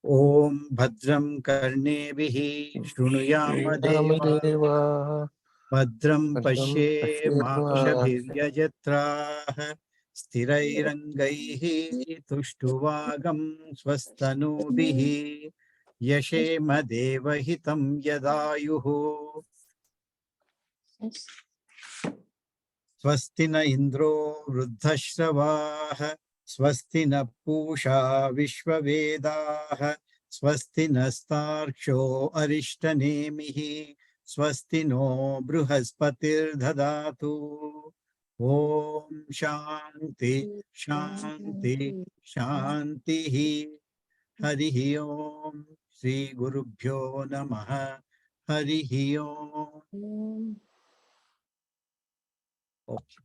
Om Bhadram Karnebihi Shrunuyama Deva Bhadram Pashe Makshabhiryajatraha Stirairangaihi Tuštuvagam Swastanubihi Yashema Devahitam Yadayuhu Swastina Indro Vruddhashravah Swastina Pusha Vishwavedah Swastina Starksho Arishtanemihi Swastino Bruhaspatir Dhadatu Om Shanti Shanti Shantihi Harihi Om Shri Gurubhyo Namaha Harihi Om. Okay.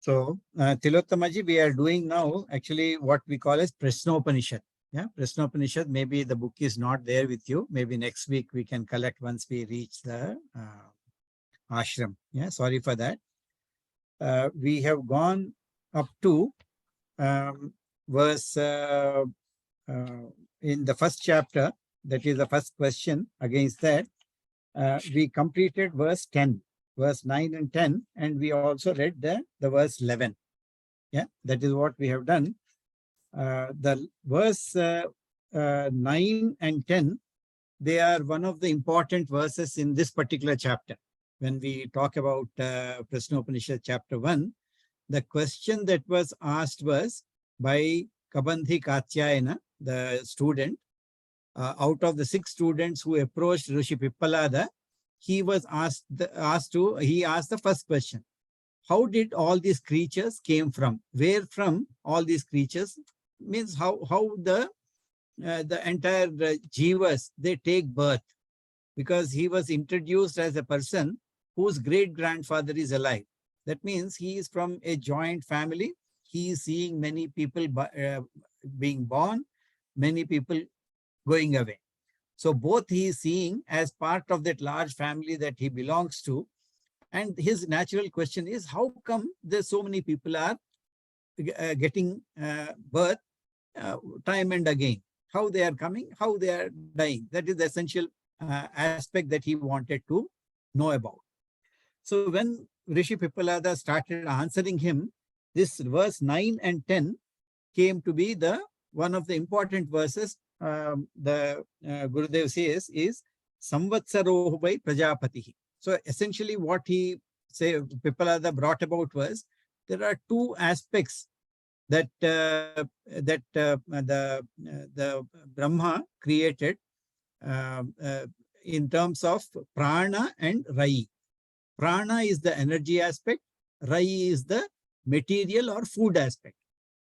So, Tilottamaji, we are doing now actually what we call as Prashnopanishad. Yeah, Prashnopanishad, maybe the book is not there with you. Maybe next week we can collect once we reach the ashram. Yeah, sorry for that. We have gone up to verse in the first chapter, that is the first question. Against that, we completed verse 10. Verse 9 and 10, and we also read the verse 11. Yeah, that is what we have done. The verse 9 and 10, they are one of the important verses in this particular chapter. When we talk about Prashnopanishad chapter 1, the question that was asked was by Kabandhi Katyayana, the student. Out of the 6 students who approached Rishi Pippalada, he was asked the first question. How did all these creatures came from? Where from all these creatures? Means how the entire jivas, they take birth. Because he was introduced as a person whose great-grandfather is alive. That means he is from a joint family. He is seeing many people being born, many people going away. So both he is seeing as part of that large family that he belongs to. And his natural question is, how come there's so many people are getting birth time and again? How they are coming, how they are dying. That is the essential aspect that he wanted to know about. So when Rishi Pippalada started answering him, this verse 9 and 10 came to be the one of the important verses. The Gurudev says is Samvatsaroh by Prajapatihi. So essentially what he Pippalada brought about was, there are 2 aspects that the Brahma created in terms of prana and rai. Prana is the energy aspect, rai is the material or food aspect.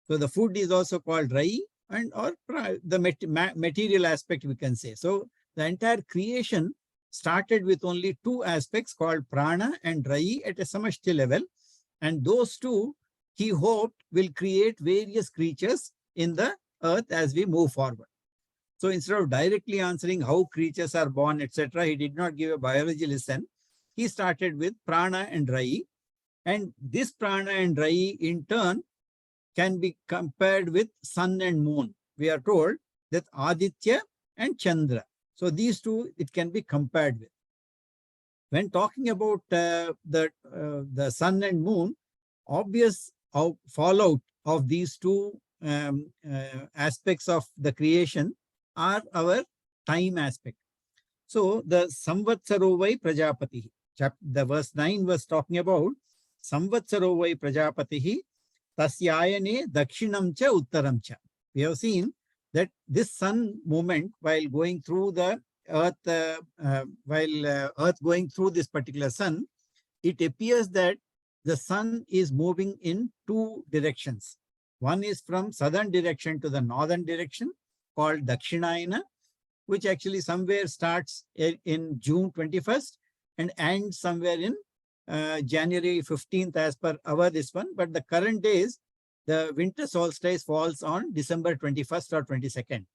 So the food is also called rai, and or the material aspect, we can say. So the entire creation started with only 2 aspects called prana and rai at a samashti level, and those 2 he hoped will create various creatures in the earth as we move forward. So instead of directly answering how creatures are born, etc., he did not give a biology lesson. He started with prana and rai, and this prana and rai in turn can be compared with sun and moon. We are told that Aditya and Chandra. So these 2, it can be compared with. When talking about the sun and moon, obvious fallout of these 2 aspects of the creation are our time aspect. So the Samvatsarovai Prajapatihi, the verse 9 was talking about Samvatsarovai Prajapatihi Tasyayane Dakshinam cha Uttaram cha. We have seen that this sun movement, while going through the earth, earth going through this particular sun, it appears that the sun is moving in 2 directions. One is from southern direction to the northern direction, called Dakshinayana, which actually somewhere starts in June 21st and ends somewhere in January 15th as per our this one. But the current days, the winter solstice falls on December 21st or 22nd.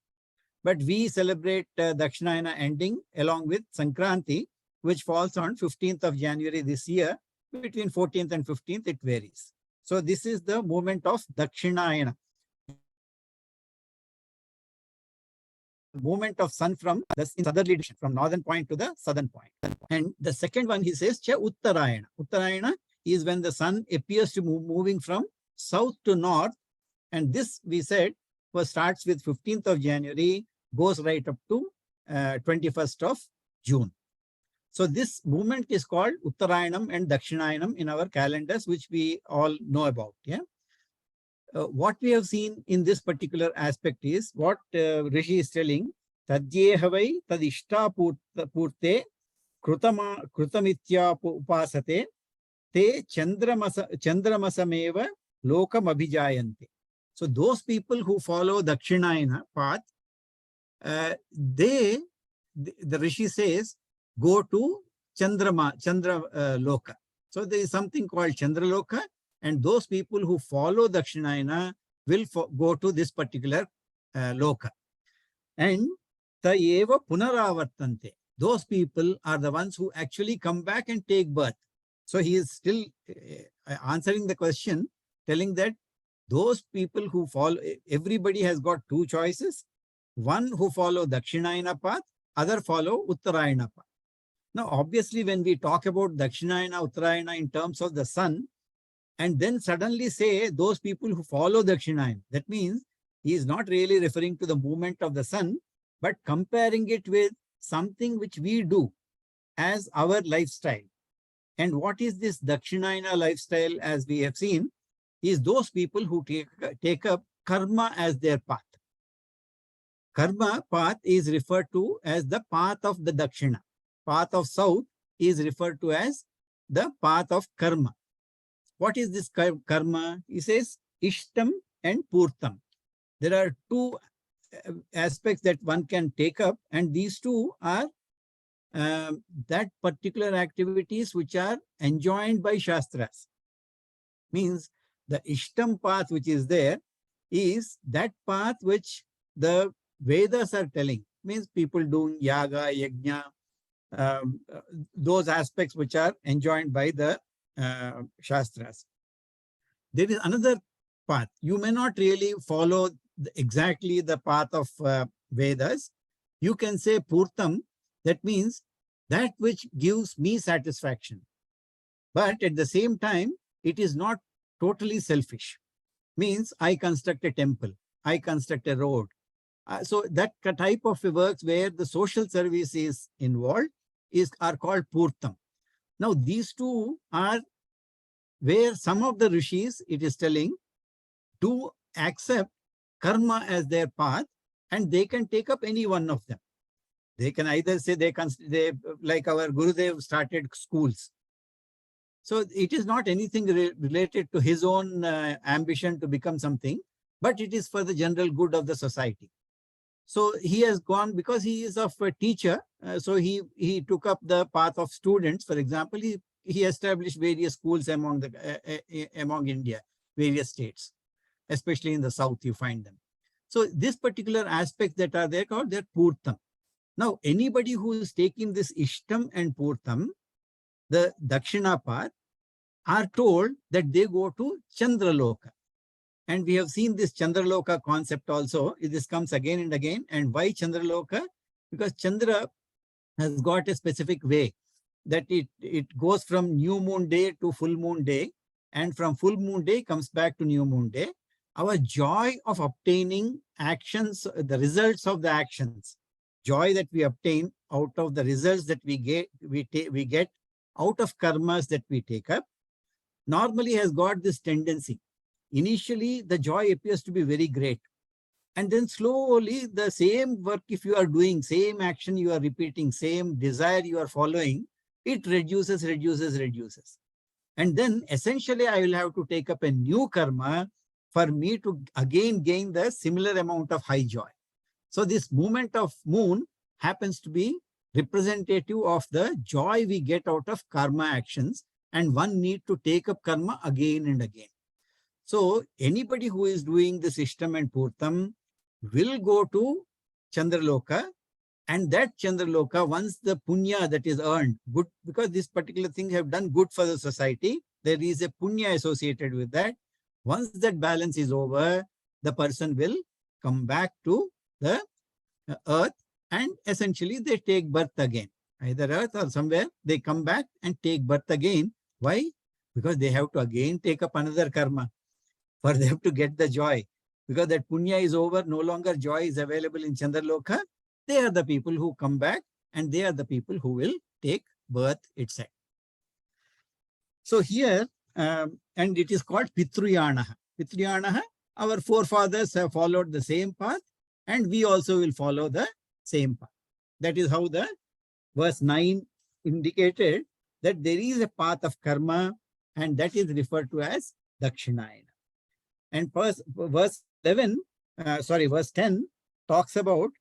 But we celebrate Dakshinayana ending along with Sankranti, which falls on 15th of January this year. Between 14th and 15th, it varies. So this is the movement of Dakshinayana. movement of sun from the southerly direction, from northern point to the southern point. And the second one, he says, Cha Uttarayana. Uttarayana is when the sun appears to moving from south to north. And this, we said, starts with 15th of January, goes right up to 21st of June. So this movement is called Uttarayanam and Dakshinayanam in our calendars, which we all know about. Yeah. What we have seen in this particular aspect is what Rishi is telling, Tadyehavai tadishta purte krutamitya upasate te chandramasameva lokam abhijayante. So those people who follow Dakshinayana path, the Rishi says, go to Chandra Loka. So there is something called Chandra Loka, and those people who follow Dakshinayana will go to this particular Loka. And Tayeva Punaravartante. Those people are the ones who actually come back and take birth. So he is still answering the question, telling that those people who follow, everybody has got two choices. One who follow Dakshinayana path, other follow Uttarayana path. Now, obviously, when we talk about Dakshinayana, Uttarayana in terms of the sun, and then suddenly say those people who follow Dakshinayana, that means he is not really referring to the movement of the sun, but comparing it with something which we do as our lifestyle. And what is this Dakshinayana lifestyle, as we have seen, is those people who take up karma as their path. Karma path is referred to as the path of the Dakshina. Path of south is referred to as the path of karma. What is this karma? He says Ishtam and Purtam. There are two aspects that one can take up, and these two are that particular activities which are enjoined by Shastras. Means the Ishtam path which is there is that path which the Vedas are telling. Means people doing yaga, yajna, those aspects which are enjoined by the Shastras. There is another path. You may not really follow exactly the path of Vedas. You can say Purtam, that means that which gives me satisfaction. But at the same time, it is not totally selfish. Means I construct a temple, I construct a road. So that type of works where the social service is involved are called Purtam. Now these two are where some of the rishis, it is telling, do accept karma as their path, and they can take up any one of them. They can either say they like our Gurudev started schools. So it is not anything related to his own ambition to become something, but it is for the general good of the society. So he has gone, because he is of a teacher, so he took up the path of students. For example, he established various schools among India, various states, especially in the south you find them. So this particular aspect that are there called their Purtam. Now anybody who is taking this Ishtam and Purtam, the Dakshina path, are told that they go to Chandraloka. And we have seen this Chandraloka concept also. This comes again and again. And why Chandraloka? Because Chandra has got a specific way that it goes from new moon day to full moon day. And from full moon day comes back to new moon day. Our joy of obtaining actions, the results of the actions, joy that we obtain out of the results that we get out of karmas that we take up, normally has got this tendency. Initially, the joy appears to be very great. And then slowly, the same work, if you are doing, same action you are repeating, same desire you are following, it reduces. And then essentially, I will have to take up a new karma for me to again gain the similar amount of high joy. So this movement of moon happens to be representative of the joy we get out of karma actions, and one need to take up karma again and again. So anybody who is doing this Ishtam and Purtam will go to Chandraloka, and that Chandraloka, once the punya that is earned, good, because this particular thing have done good for the society, there is a punya associated with that. Once that balance is over, the person will come back to the earth, and essentially they take birth again. Either earth or somewhere they come back and take birth again. Why? Because they have to again take up another karma for them to get the joy. Because that punya is over, no longer joy is available in Chandraloka. They are the people who come back, and they are the people who will take birth itself. So here, and it is called Pitruyanaha. Pitruyanaha, our forefathers have followed the same path, and we also will follow the same path. That is how the verse 9 indicated that there is a path of karma, and that is referred to as Dakshinayana. And verse 10 talks about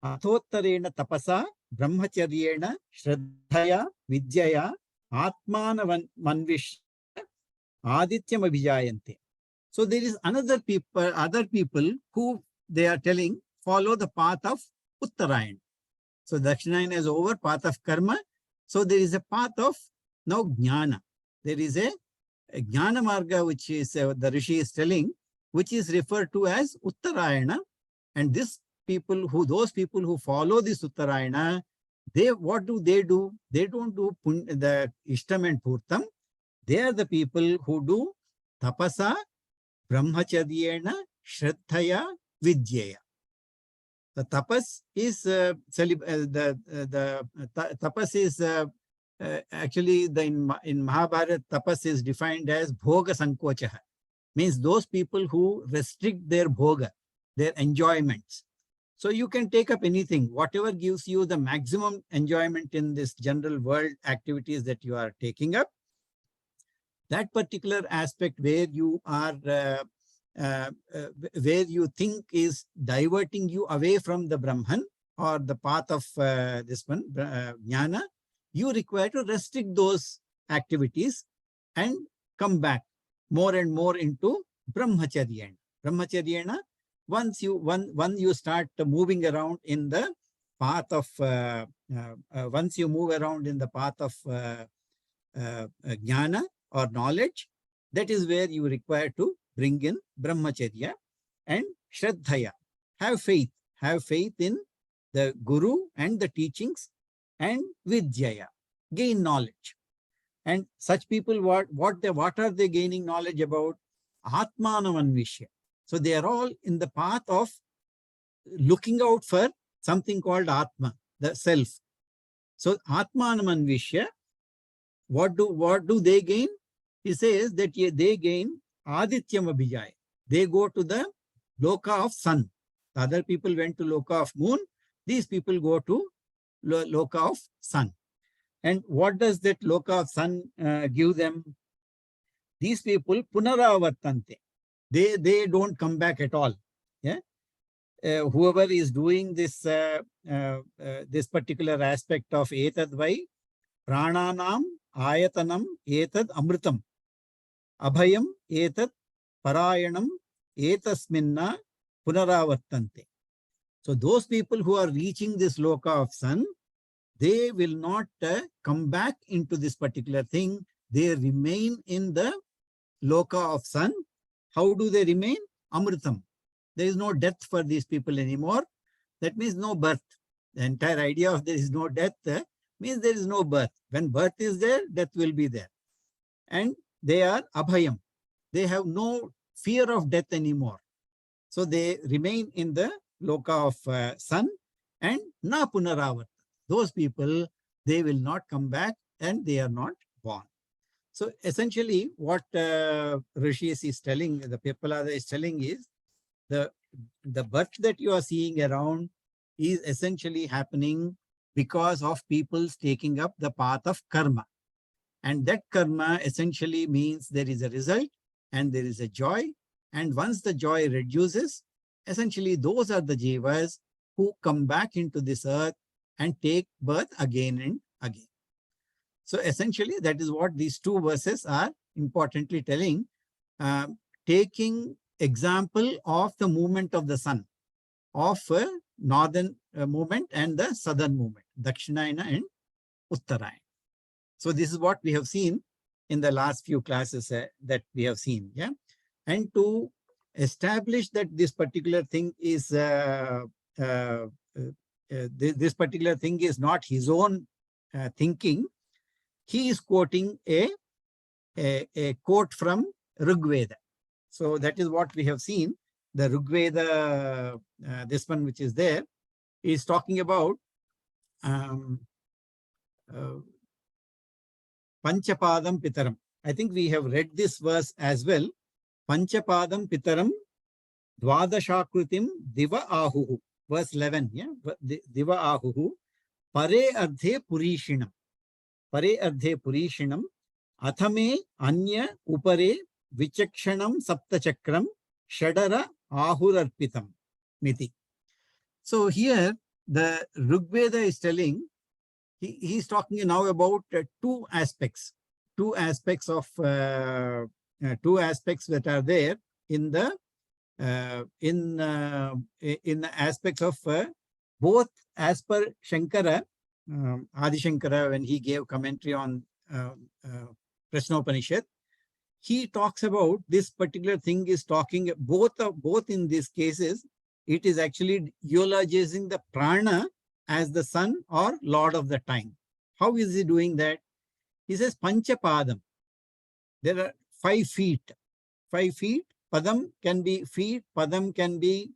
Athottarena tapasa brahmacharyena shraddhaya vidyaya atmana manvish adityam abhijayante. So there is other people who they are telling follow the path of Uttarayana. So Dakshinayana is over, path of karma. So there is a path of now jnana. There is a jnana marga, which is the Rishi is telling, which is referred to as Uttarayana. And those people who follow this Uttarayana, what do? They don't do the Ishtam and Purtam. They are the people who do tapasa, brahmacharyena, shraddhaya, vidyaya. The tapas is tapas is actually in Mahabharata, tapas is defined as bhoga sankochaha. Means those people who restrict their bhoga, their enjoyments. So you can take up anything, whatever gives you the maximum enjoyment in this general world activities that you are taking up. That particular aspect where you are, where you think is diverting you away from the Brahman or the path of this one, jnana, you require to restrict those activities and come back more and more into brahmacharyena. Brahmacharyena, once you start moving around in the path of, once you move around in the path of jnana or knowledge, that is where you require to bring in brahmacharya and shraddhaya. Have faith in the guru and the teachings, and vidyaya, gain knowledge. And such people, what are they gaining knowledge about? Atmanamanvishya. So they are all in the path of looking out for something called Atma, the self. So Atmanamanvishya, what do they gain? He says that they gain Adityam Abhijaya. They go to the Loka of sun. The other people went to Loka of moon. These people go to Loka of sun. And what does that Loka of sun give them? These people punaravartante. They don't come back at all. Yeah. Whoever is doing this this particular aspect of etad vai prananam ayatanam etad amritam abhayam etad parayanam etasminna punaravartante. So those people who are reaching this loka of sun, they will not come back into this particular thing. They remain in the loka of sun. How do they remain? Amritam. There is no death for these people anymore. That means no birth. The entire idea of there is no death means there is no birth. When birth is there, death will be there. And they are abhayam. They have no fear of death anymore. So they remain in the loka of sun, and na punaravat. Those people, they will not come back and they are not born. So essentially what Rishi is telling, the Pippalada is telling is, the birth that you are seeing around is essentially happening because of people's taking up the path of karma. And that karma essentially means there is a result and there is a joy. And once the joy reduces, essentially those are the jivas who come back into this earth and take birth again and again. So essentially that is what these two verses are importantly telling, taking example of the movement of the sun, of northern movement and the southern movement, Dakshinayana and Uttarayana. So this is what we have seen in the last few classes that we have seen. Yeah, and to establish that this particular thing is this particular thing is not his own thinking. He is quoting a quote from Rigveda. So that is what we have seen. The Rigveda, this one which is there, is talking about Panchapadam Pitaram. I think we have read this verse as well. Panchapadam Pitaram Dvadashakrutim Diva Ahuhu. Verse 11. Yeah? Diva Ahuhu. Pare Ardhe Purishinam. Pare Ardhe Purishinam. Athame Anya Upare Vichakshanam Saptachakram Shadara Ahurarpitam Miti. So here the Rigveda is telling, he's talking now about two aspects of two aspects that are there in the aspects of both as per Shankara, Adi Shankara, when he gave commentary on Prashnopanishad, he talks about this particular thing is talking both in these cases. It is actually eulogizing the prana as the son or lord of the time. How is he doing that? He says Panchapadam. There are 5 feet. 5 feet. Padam can be feet. Padam can be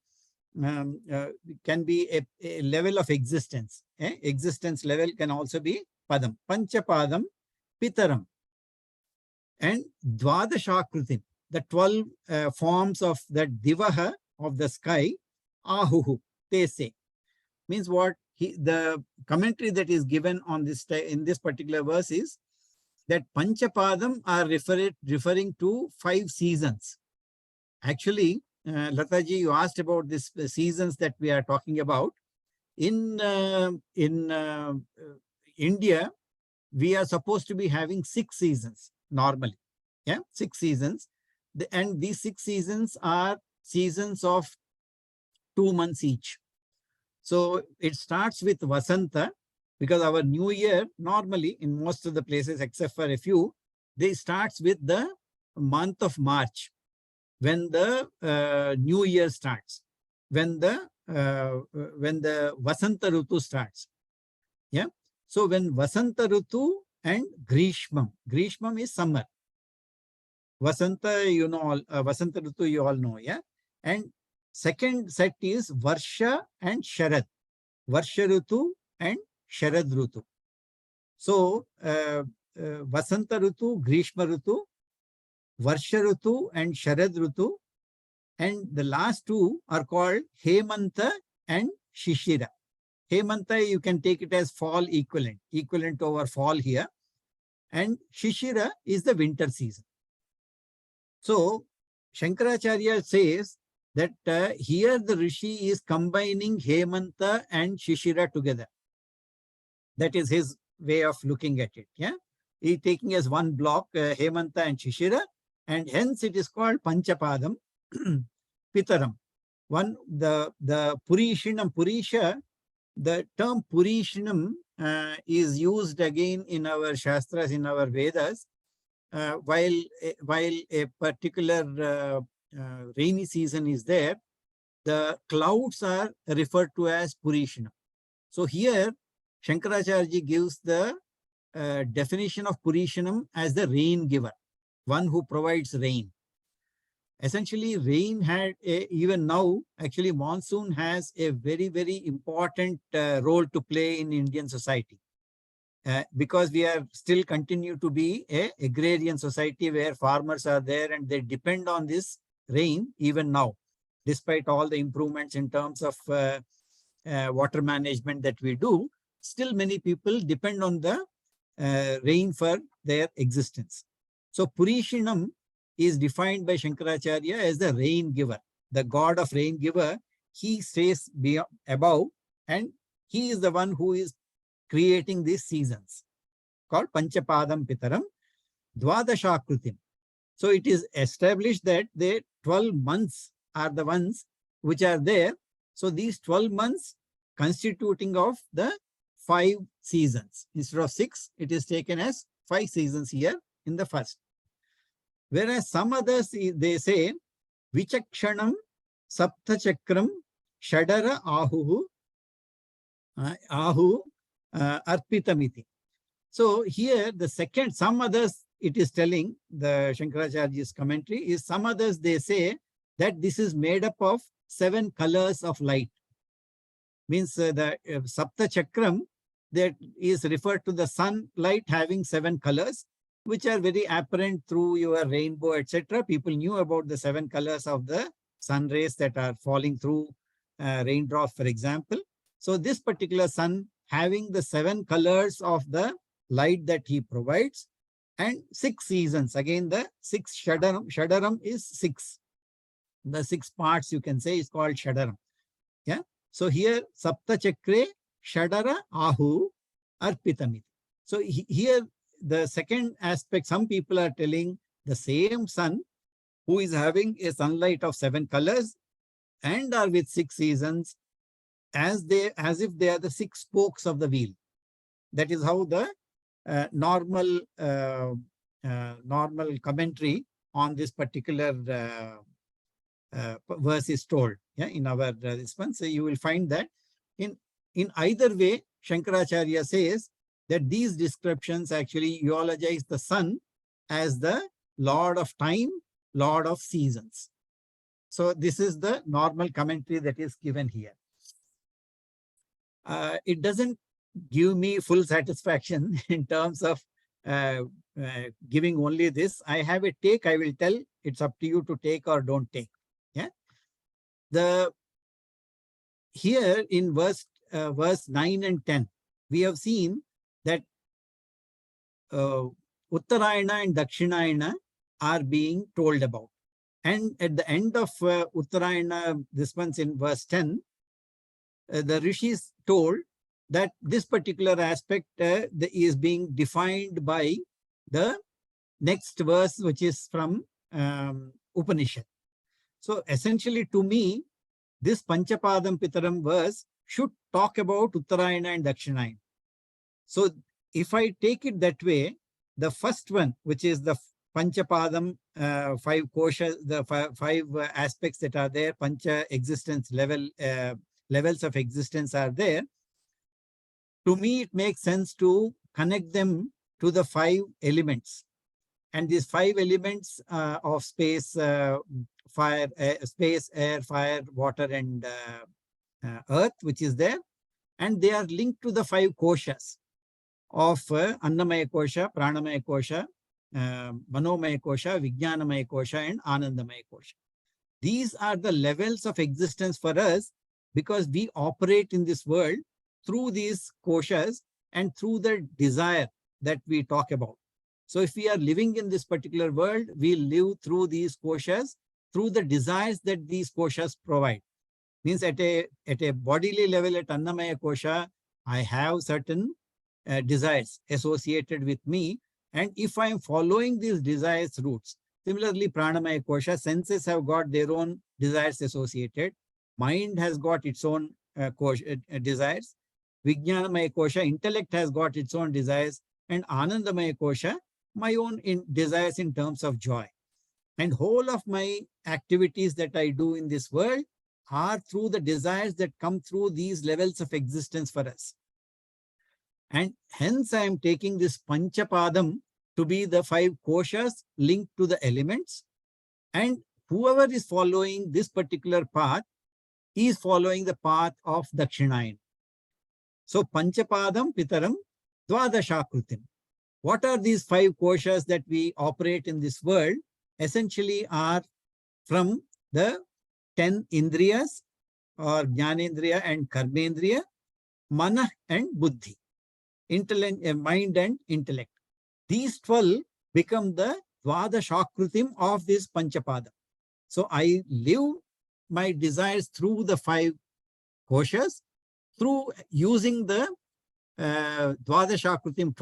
a level of existence. Existence level can also be Padam. Panchapadam, Pitaram. And Dvadashakrutim, the 12 forms of that Divaha of the sky, Ahuhu, they say. Means what? The commentary that is given on this in this particular verse is that Panchapadam are referring to 5 seasons. Actually, Lataji, you asked about this seasons that we are talking about. In India, we are supposed to be having 6 seasons normally. Yeah, 6 seasons. And these 6 seasons are seasons of 2 months each. So it starts with Vasanta, because our new year normally in most of the places except for a few, they starts with the month of March, when the new year starts, when the Vasanta Rutu starts. Yeah. So when Vasanta Rutu and Grishmam is summer. Vasanta, Vasanta Rutu you all know, yeah. And second set is Varsha and Sharad. Varsha Rutu and Sharad Rutu. So Vasanta Rutu, Grishma Rutu, Varsha Rutu and Sharad Rutu, and the last 2 are called Hemanta and Shishira. Hemanta, you can take it as fall equivalent over fall here, and Shishira is the winter season. So Shankaracharya says that here the Rishi is combining Hemanta and Shishira together. That is his way of looking at it. Yeah, he taking as one block Hemanta and Shishira, and hence it is called Panchapadam Pitaram. One, the Purishinam, Purisha, the term Purishinam is used again in our Shastras, in our Vedas, while a particular rainy season is there, the clouds are referred to as Purishinam. So here, Shankaracharya gives the definition of Purishinam as the rain giver, one who provides rain. Essentially, rain had even now, actually monsoon has a very, very important role to play in Indian society. Because we are still continue to be a agrarian society where farmers are there and they depend on this rain even now, despite all the improvements in terms of water management that we do. Still many people depend on the rain for their existence. So Purishinam is defined by Shankaracharya as the rain giver, the god of rain giver. He stays above, and he is the one who is creating these seasons, called Panchapadam Pitaram Dvadashakrutim. So it is established that the 12 months are the ones which are there. So these 12 months constituting of the 5 seasons. Instead of 6, it is taken as 5 seasons here in the first. Whereas some others, they say, Vichakshanam Saptachakram Shadara Ahuhu Ahu Arpitamiti. So here the second, some others it is telling, the Shankaracharya's commentary is, some others they say that this is made up of 7 colors of light. Means the Sapta Chakram that is referred to the sunlight having 7 colors, which are very apparent through your rainbow, etc. People knew about the 7 colors of the sun rays that are falling through raindrops, for example. So this particular sun having the 7 colors of the light that he provides, and 6 seasons. Again, the 6 Shadaram. Shadaram is 6. The 6 parts you can say is called Shadaram. Yeah. So here, Sapta Chakre Shadara Ahu Arpitamit. So here, the second aspect, some people are telling the same sun who is having a sunlight of 7 colors and are with 6 seasons, as if they are the 6 spokes of the wheel. That is how the normal commentary on this particular verse is told. Yeah, in our response, so you will find that in either way, Shankaracharya says that these descriptions actually eulogize the sun as the Lord of time, Lord of seasons. So this is the normal commentary that is given here. It doesn't give me full satisfaction in terms of giving only this. I have a take, I will tell. It's up to you to take or don't take. Yeah. Here in verse 9 and 10, we have seen that Uttarayana and Dakshinayana are being told about. And at the end of Uttarayana, this one's in verse 10, the rishis told that this particular aspect is being defined by the next verse, which is from Upanishad. So essentially, to me, this Panchapadam Pitaram verse should talk about Uttarayana and Dakshinayana. So if I take it that way, the first one, which is the Panchapadam, 5 koshas, the 5 aspects that are there, Pancha existence levels of existence are there. To me, it makes sense to connect them to the 5 elements. And these 5 elements of space, space, air, fire, water, and earth, which is there. And they are linked to the 5 koshas of Annamaya Kosha, Pranamaya Kosha, Manomaya Kosha, Vijnanamaya Kosha, and Anandamaya Kosha. These are the levels of existence for us because we operate in this world through these koshas and through the desire that we talk about. So if we are living in this particular world, we live through these koshas, through the desires that these koshas provide. Means at a bodily level, at Annamaya Kosha, I have certain desires associated with me. And if I am following these desires routes, similarly, Pranamaya Kosha, senses have got their own desires associated. Mind has got its own desires. Vijnanamaya Kosha, intellect has got its own desires. And Anandamaya Kosha, my own desires in terms of joy. And whole of my activities that I do in this world are through the desires that come through these levels of existence for us. And hence I am taking this Panchapadam to be the 5 koshas linked to the elements. And whoever is following this particular path is following the path of Dakshinayana. So Panchapadam Pitaram Dvadashakrutim. What are these 5 koshas that we operate in this world? Essentially are from the 10 Indriyas or Jnanendriya and Karmendriya, Mana and Buddhi, mind and intellect. These 12 become the Dvadashakrutim of this Panchapada. So I live my desires through the 5 koshas, through using the Dvadashakrutim,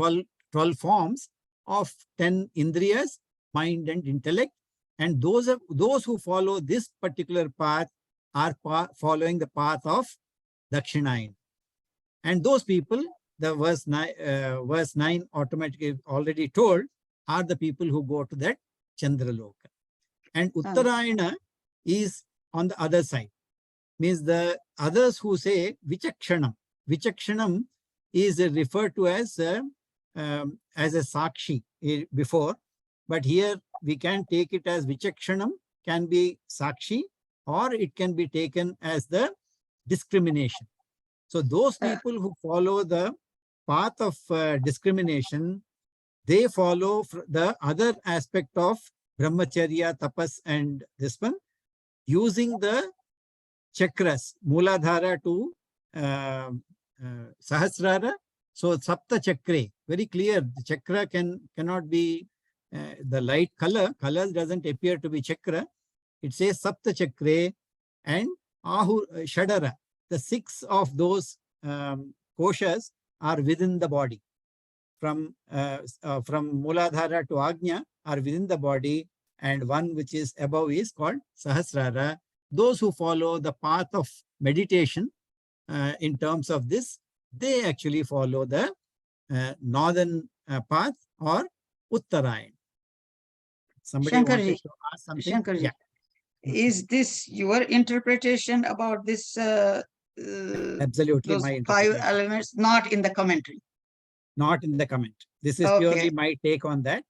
12 forms of 10 Indriyas, mind and intellect. And those who follow this particular path are following the path of Dakshinayana. And those people, the verse 9 automatically already told, are the people who go to that Chandraloka. And Uttarayana is on the other side. Means the others who say Vichakshanam, Vichakshanam is referred to as a sakshi before, but here we can take it as Vichakshanam can be sakshi, or it can be taken as the discrimination. So those people who follow the path of discrimination, they follow the other aspect of brahmacharya, tapas, and this one, using the chakras, Mooladhara to Sahasrara. So Sapta Chakre, very clear. The chakra cannot be the light color. Color doesn't appear to be chakra. It says Sapta Chakre and Ahu Shadara. The 6 of those koshas are within the body. From Mooladhara to Agnya are within the body, and one which is above is called Sahasrara. Those who follow the path of meditation in terms of this, they actually follow the northern path or Uttarayan. Somebody wanted Shankarji, to ask something? Shankarji, Yeah. is this your interpretation about this? Absolutely Those my 5 interpretation. elements, not in the commentary. Not in the comment. This is purely my take on that.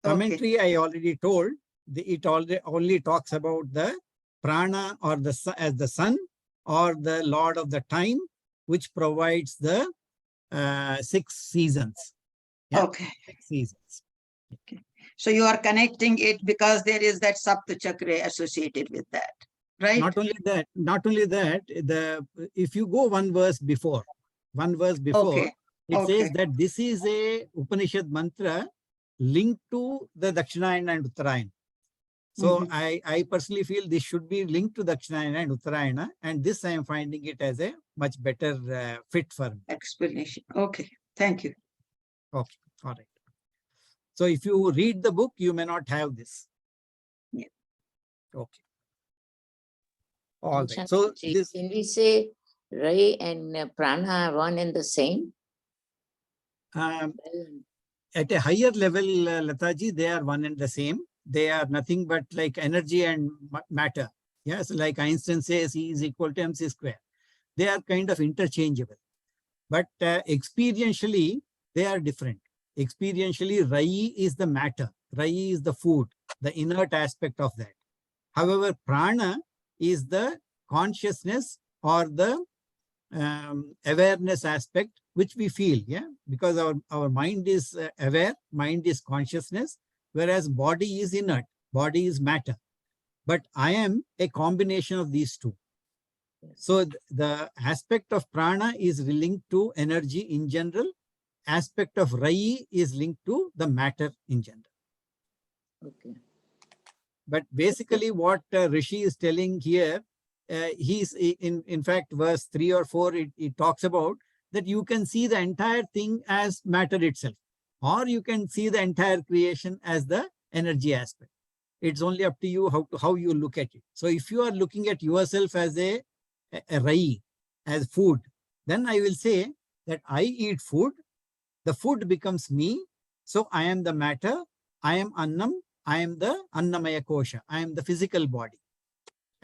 Commentary, I already told. It only talks about the prana or as the sun or the lord of the time, which provides the 6 seasons. Yeah? Okay. 6 seasons. Okay. So you are connecting it because there is that Sapta Chakra associated with that, right? Not only that, if you go one verse before, Okay. it says that this is a Upanishad mantra linked to the Dakshinayana and Uttarayana. So I personally feel this should be linked to Dakshinayana and Uttarayana, and this I am finding it as a much better fit for me. Explanation. Okay. Thank you. Okay. All right. So if you read the book, you may not have this. Yeah. Okay. All right. So this, can we say Rai and Prana are one and the same? at a higher level, Lataji, they are one and the same. They are nothing but like energy and matter. Yes, like Einstein says, E is equal to mc square. They are kind of interchangeable. But experientially, they are different. Experientially, Rai is the matter. Rai is the food, the inert aspect of that. However, Prana is the consciousness or the awareness aspect which we feel, yeah, because our mind is aware, mind is consciousness, whereas body is inert, body is matter. But I am a combination of these two. So the aspect of prana is linked to energy in general. Aspect of Rai is linked to the matter in general. Okay. But basically what Rishi is telling here, he's in fact verse 3 or 4, it talks about that you can see the entire thing as matter itself, or you can see the entire creation as the energy aspect. It's only up to you how you look at it. So if you are looking at yourself as a Rai, as food, then I will say that I eat food, the food becomes me, so I am the matter, I am Annam, I am the Annamaya Kosha, I am the physical body.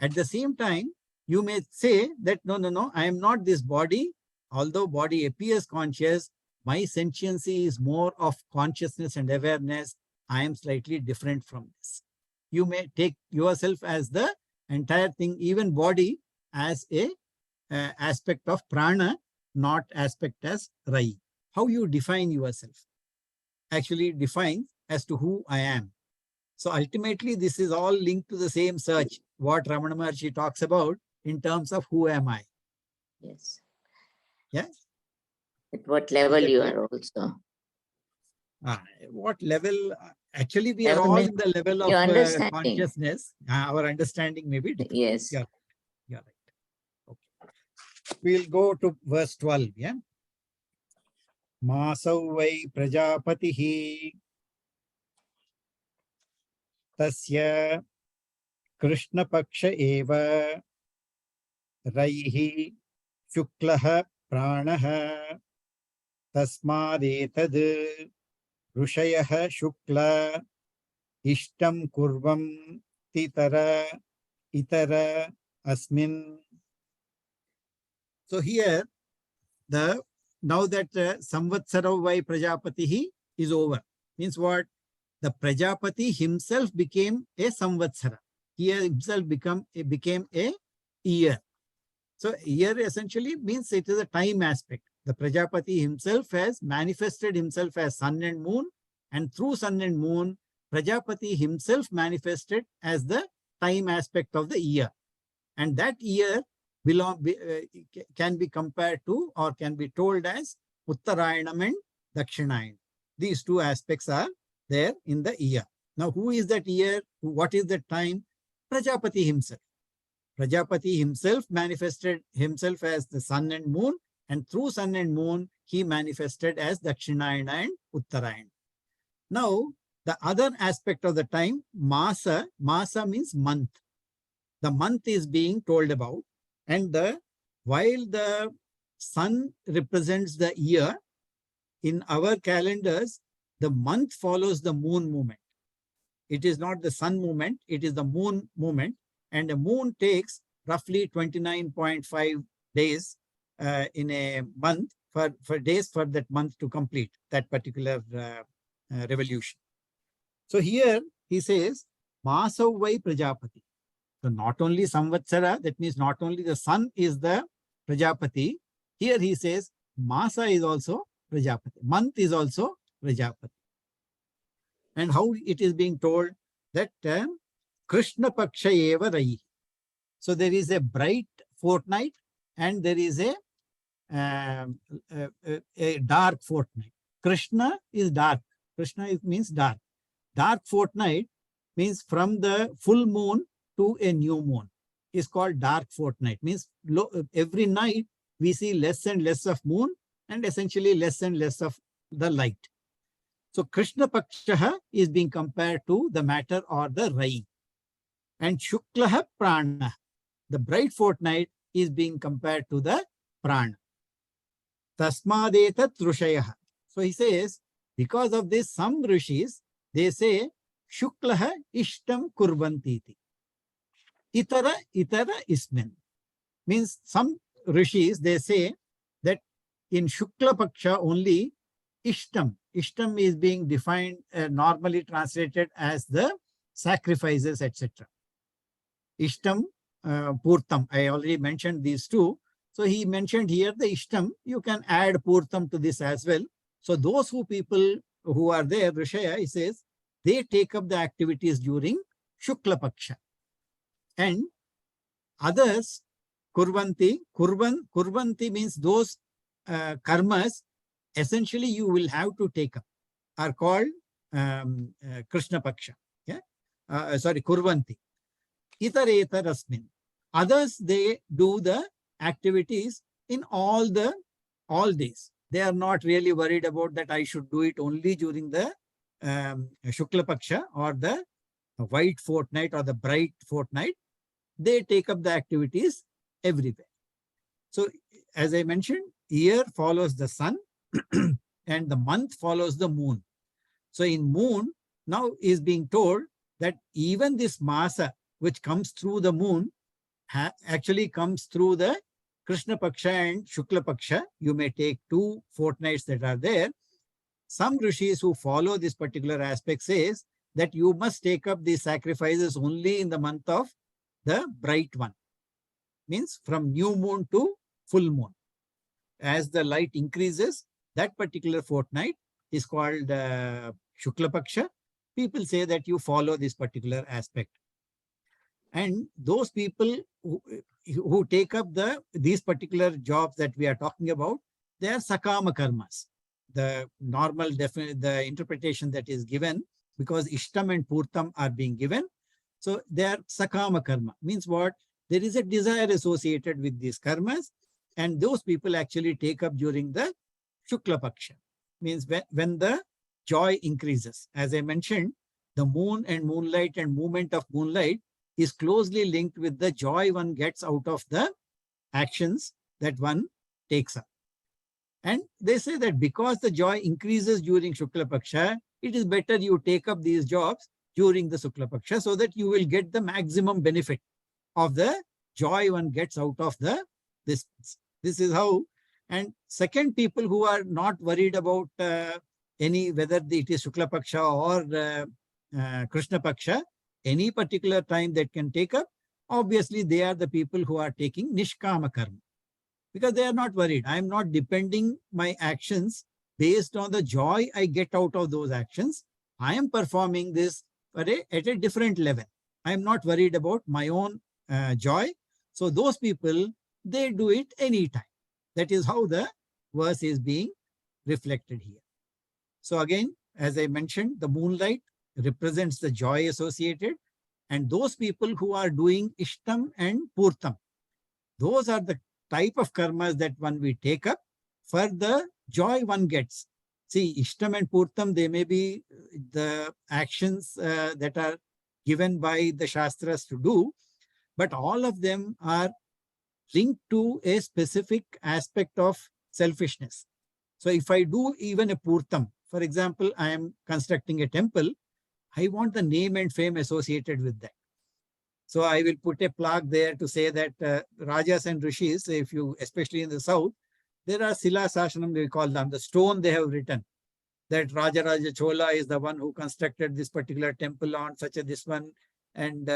At the same time, you may say that no, I am not this body. Although body appears conscious, my sentiency is more of consciousness and awareness. I am slightly different from this. You may take yourself as the entire thing, even body, as a aspect of prana, not aspect as Rai. How you define yourself actually defines as to who I am. So ultimately, this is all linked to the same search, what Ramana Maharshi talks about in terms of who am I. Yes. Yes. At what level you are also? What level? Actually, we are all in the level of consciousness. Our understanding may be different. Yes. Yeah, right. Okay. We'll go to verse 12. Yeah. Masau vai prajapatihi tasya Krishna paksha eva raihi shuklah pranaha tasmadetad rushayah shukla ishtam kurvam titara itara asmin. So here now that Samvatsara vai Prajapatihi is over. Means what? The Prajapati himself became a Samvatsara. He himself became a year. So year essentially means it is a time aspect. The Prajapati himself has manifested himself as sun and moon, and through sun and moon, Prajapati himself manifested as the time aspect of the year. And that year can be compared to or can be told as Uttarayanam and Dakshinayana. These two aspects are there in the year. Now, who is that year? What is the time? Prajapati himself. Prajapati himself manifested himself as the sun and moon, and through sun and moon, he manifested as Dakshinayana and Uttarayana. Now, the other aspect of the time, Masa means month. The month is being told about, and while the sun represents the year, in our calendars, the month follows the moon movement. It is not the sun movement, it is the moon movement, and the moon takes roughly 29.5 days in a month for days for that month to complete that particular revolution. So here he says, Masav vai Prajapati. So not only Samvatsara, that means not only the sun is the Prajapati, here he says Masa is also Prajapati. Month is also Prajapati. And how it is being told that Krishna Paksha eva Rai. So there is a bright fortnight and there is a dark fortnight. Krishna is dark. Krishna means dark. Dark fortnight means from the full moon to a new moon is called dark fortnight. Means every night we see less and less of moon and essentially less and less of the light. So Krishna Pakshaha is being compared to the matter or the Rai. And Shuklaha Prana, the bright fortnight, is being compared to the Prana. Tasmadetat Rushayaha. So he says, because of this, some rishis, they say, Shuklaha Ishtam Kurvantiti. Itara Ismin. Means some rishis, they say that in Shukla Paksha only Ishtam. Ishtam is being defined, normally translated as the sacrifices, etc. Ishtam, Purtam. I already mentioned these two. So he mentioned here the Ishtam. You can add Purtam to this as well. So those people who are there, Rishaya, he says, they take up the activities during Shukla Paksha. And others, Kurvanti means those karmas essentially you will have to take up are called Krishna Paksha. Yeah? Kurvanti. Itareta Rasmin. Others, they do the activities in all days. They are not really worried about that I should do it only during the Shukla Paksha or the white fortnight or the bright fortnight. They take up the activities everywhere. So, as I mentioned, year follows the sun and the month follows the moon. So, in moon, now is being told that even this Masa, which comes through the moon, actually comes through the Krishna Paksha and Shukla Paksha. You may take two fortnights that are there. Some rishis who follow this particular aspect says that you must take up these sacrifices only in the month of the bright one. Means from new moon to full moon. As the light increases, that particular fortnight is called Shukla Paksha. People say that you follow this particular aspect. And those people who take up these particular jobs that we are talking about, they are Sakama Karmas. The normal the interpretation that is given, because Ishtam and Purtam are being given. So they are Sakama Karma. Means what? There is a desire associated with these karmas, and those people actually take up during the Shukla Paksha. Means when the joy increases. As I mentioned, the moon and moonlight and movement of moonlight is closely linked with the joy one gets out of the actions that one takes up. And they say that because the joy increases during Shukla Paksha, it is better you take up these jobs during the Shukla Paksha so that you will get the maximum benefit of the joy one gets out of this. This is how And second, people who are not worried about whether it is Shukla Paksha or Krishna Paksha, any particular time that can take up, obviously they are the people who are taking Nishkama Karma. Because they are not worried. I am not depending my actions based on the joy I get out of those actions. I am performing this at a different level. I am not worried about my own joy. So those people, they do it anytime. That is how the verse is being reflected here. So again, as I mentioned, the moonlight represents the joy associated. And those people who are doing Ishtam and Purtam, those are the type of karmas that one we take up for the joy one gets. See, Ishtam and Purtam, they may be the actions that are given by the Shastras to do, but all of them are linked to a specific aspect of selfishness. So if I do even a Purtam, for example, I am constructing a temple, I want the name and fame associated with that. So I will put a plaque there to say that Rajas and Rishis, if you, especially in the south, there are Sila Sashanam, we call them, the stone they have written, that Raja Chola is the one who constructed this particular temple on such a this one. And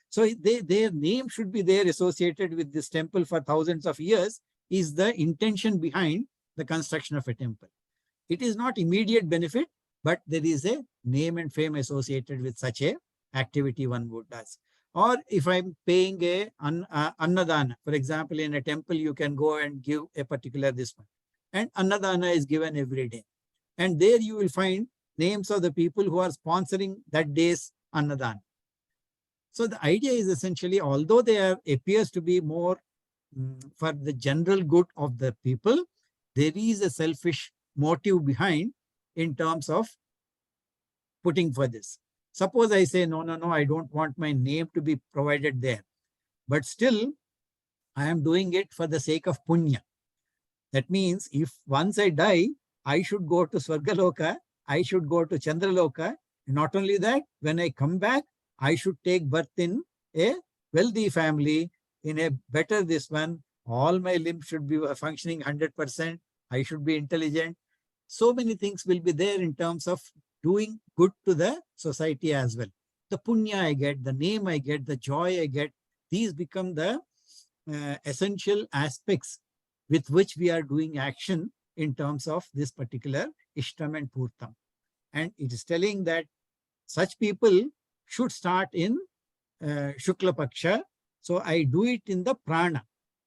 so their name should be there associated with this temple for thousands of years, is the intention behind the construction of a temple. It is not immediate benefit, but there is a name and fame associated with such a activity one would does. Or if I'm paying a annadana, for example, in a temple, you can go and give a particular this one. And annadana is given every day. And there you will find names of the people who are sponsoring that day's annadana. So the idea is essentially, although there appears to be more for the general good of the people, there is a selfish motive behind in terms of putting for this. Suppose I say, no, I don't want my name to be provided there. But still, I am doing it for the sake of punya. That means if once I die, I should go to Swargaloka, I should go to Chandraloka. Not only that, when I come back, I should take birth in a wealthy family, in a better this one. All my limbs should be functioning 100%. I should be intelligent. So many things will be there in terms of doing good to the society as well. The punya I get, the name I get, the joy I get, these become the essential aspects with which we are doing action in terms of this particular Ishtam and Purtam. And it is telling that such people should start in Shukla Paksha. So I do it in the prana,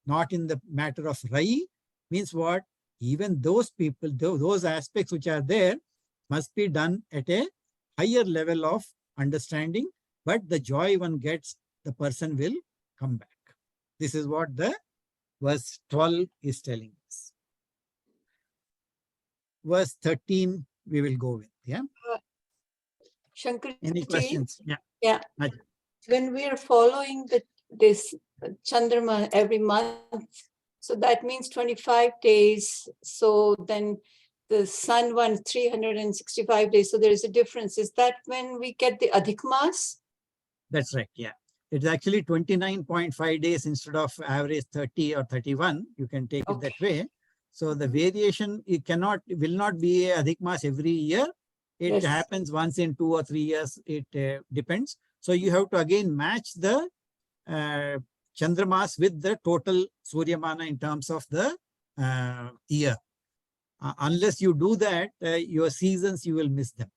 not in the matter of Rai. Means what? Even those people, those aspects which are there must be done at a higher level of understanding, but the joy one gets, the person will come back. This is what the verse 12 is telling us. Verse 13 we will go with. Yeah. Shankar Any questions? Yeah. Yeah. When we are following this Chandrama every month, so that means 25 days. So then the sun one 365 days. So there is a difference. Is that when we get the Adhik Mas? That's right. Yeah. It's actually 29.5 days instead of average 30 or 31. You can take it that way. So the variation, it will not be a Adhik Mas every year. It happens once in 2 or 3 years. It depends. So you have to again match the Chandramas with the total Suryamana in terms of the year. Unless you do that, your seasons, you will miss them.